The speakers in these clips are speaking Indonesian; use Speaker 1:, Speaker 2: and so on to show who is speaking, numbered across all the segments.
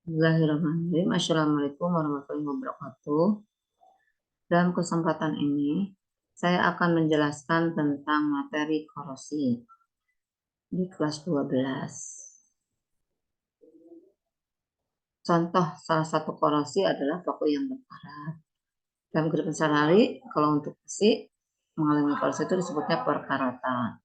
Speaker 1: Bismillahirrahmanirrahim. Assalamualaikum warahmatullahi wabarakatuh. Dalam kesempatan ini, saya akan menjelaskan tentang materi korosi di kelas 12. Contoh salah satu korosi adalah paku yang berkarat. Dalam kehidupan sehari-hari, kalau untuk besi mengalami korosi itu disebutnya perkaratan.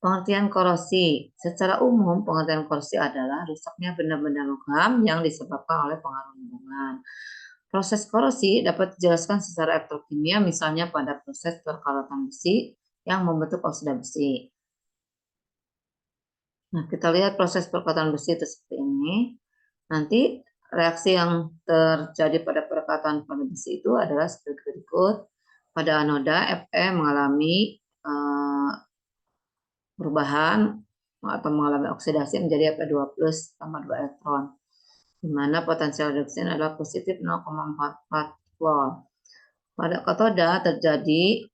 Speaker 1: Pengertian korosi. Secara umum, pengertian korosi adalah rusaknya benda-benda logam yang disebabkan oleh pengaruh lingkungan. Proses korosi dapat dijelaskan secara elektrokimia, misalnya pada proses perkaratan besi yang membentuk oksida besi. Nah, kita lihat proses perkaratan besi itu seperti ini. Nanti reaksi yang terjadi pada perkaratan pada besi itu adalah seperti berikut. Pada anoda, Fe mengalami perubahan atau mengalami oksidasi menjadi Fe2+ tambah 2 elektron, di mana potensial reduksi adalah positif 0,44 volt. Pada katoda terjadi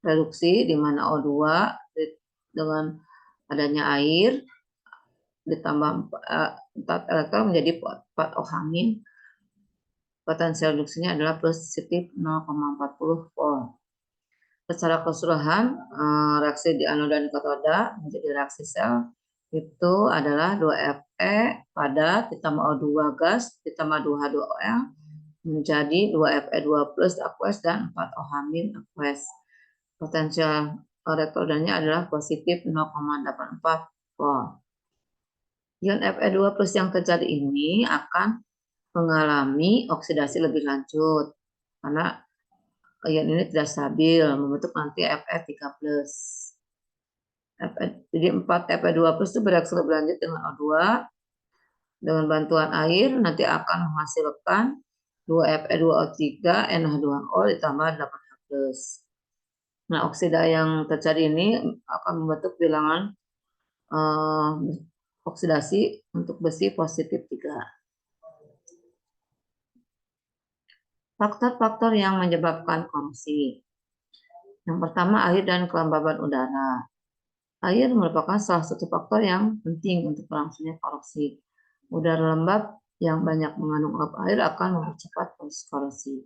Speaker 1: reduksi di mana O2 dengan adanya air ditambah 4 elektron menjadi 4 O-. Potensial reduksinya adalah positif 0,40 volt. Secara keseluruhan, reaksi di anoda dan katoda menjadi reaksi sel itu adalah 2Fe padat ditambah O2 gas ditambah 2H2OL menjadi 2Fe2+ aqueous dan 4O- aqueous. Potensial elektronnya adalah positif 0,84 volt. Ion Fe2+ yang terjadi ini akan mengalami oksidasi lebih lanjut karena ion ini tidak stabil, membentuk nanti Fe3+. Jadi 4 Fe2+ itu bereaksi lebih lanjut dengan O2 dengan bantuan air nanti akan menghasilkan 2Fe2O3 NH2O ditambah 8H+. Nah, oksida yang terjadi ini akan membentuk bilangan oksidasi untuk besi positif 3. Faktor-faktor yang menyebabkan korosi. Yang pertama, air dan kelembaban udara. Air merupakan salah satu faktor yang penting untuk berlangsungnya korosi. Udara lembab yang banyak mengandung uap air akan mempercepat proses korosi.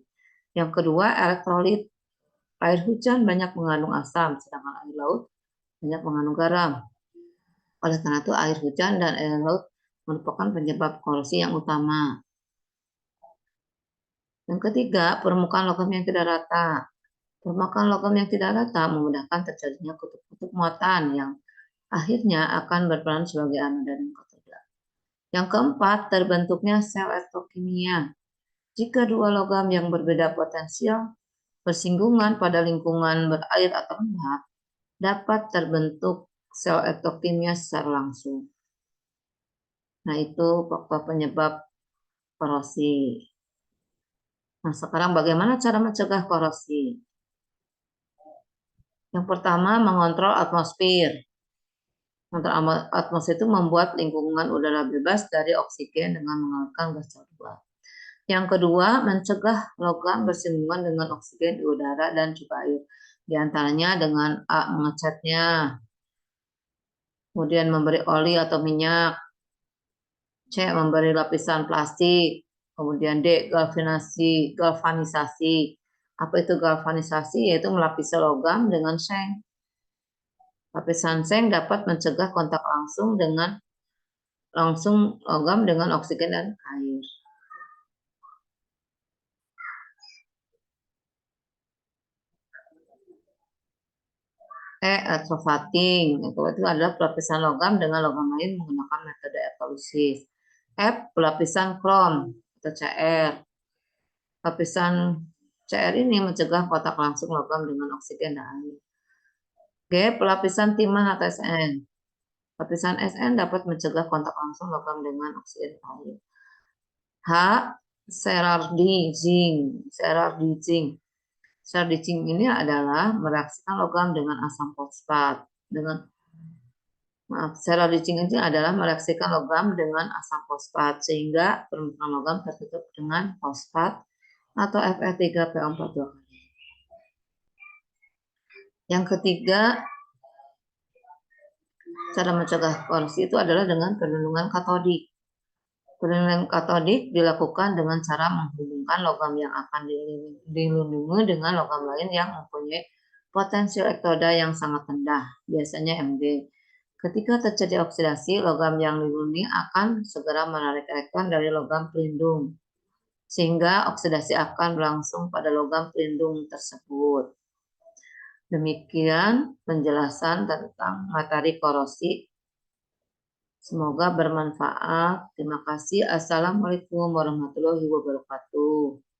Speaker 1: Yang kedua, elektrolit. Air hujan banyak mengandung asam, sedangkan air laut banyak mengandung garam. Oleh karena itu, air hujan dan air laut merupakan penyebab korosi yang utama. Yang ketiga, permukaan logam yang tidak rata. Permukaan logam yang tidak rata memudahkan terjadinya kutub-kutub muatan yang akhirnya akan berperan sebagai anoda dan katoda. Yang keempat, terbentuknya sel elektrokimia. Jika dua logam yang berbeda potensial bersinggungan pada lingkungan berair atau lembab, dapat terbentuk sel elektrokimia secara langsung. Nah, itu faktor penyebab korosi. Nah, sekarang bagaimana cara mencegah korosi? Yang pertama, mengontrol atmosfer. Mengontrol atmosfer itu membuat lingkungan udara bebas dari oksigen dengan mengeluarkan gas CO2. Yang kedua, mencegah logam bersinggungan dengan oksigen di udara dan juga air. Di antaranya dengan A, mengecatnya, kemudian memberi oli atau minyak, C, memberi lapisan plastik, kemudian D, galvanisasi. Apa itu galvanisasi? Yaitu melapisi logam dengan seng. Lapisan seng dapat mencegah kontak langsung logam dengan oksigen dan air. Electroplating itu adalah pelapisan logam dengan logam lain menggunakan metode evolusi. F, pelapisan krom atau CR. Lapisan CR ini mencegah kontak langsung logam dengan oksigen dan air. G, pelapisan timah atau SN. Lapisan SN dapat mencegah kontak langsung logam dengan oksigen dan air. H, Serardijing. Serardijing ini adalah mereaksikan logam dengan asam fosfat. Serardijing ini adalah mereaksikan logam dengan asam fosfat sehingga permukaan logam tertutup dengan fosfat atau Fe3PO4 2 kali. Yang ketiga, cara mencegah korosi itu adalah dengan perlindungan katodik. Penilaian katodik dilakukan dengan cara menghubungkan logam yang akan dilindungi dengan logam lain yang mempunyai potensi elektroda yang sangat rendah, biasanya Mg. Ketika terjadi oksidasi, logam yang dilindungi akan segera menarik elektron dari logam pelindung, sehingga oksidasi akan berlangsung pada logam pelindung tersebut. Demikian penjelasan tentang materi korosi. Semoga bermanfaat. Terima kasih. Assalamualaikum warahmatullahi wabarakatuh.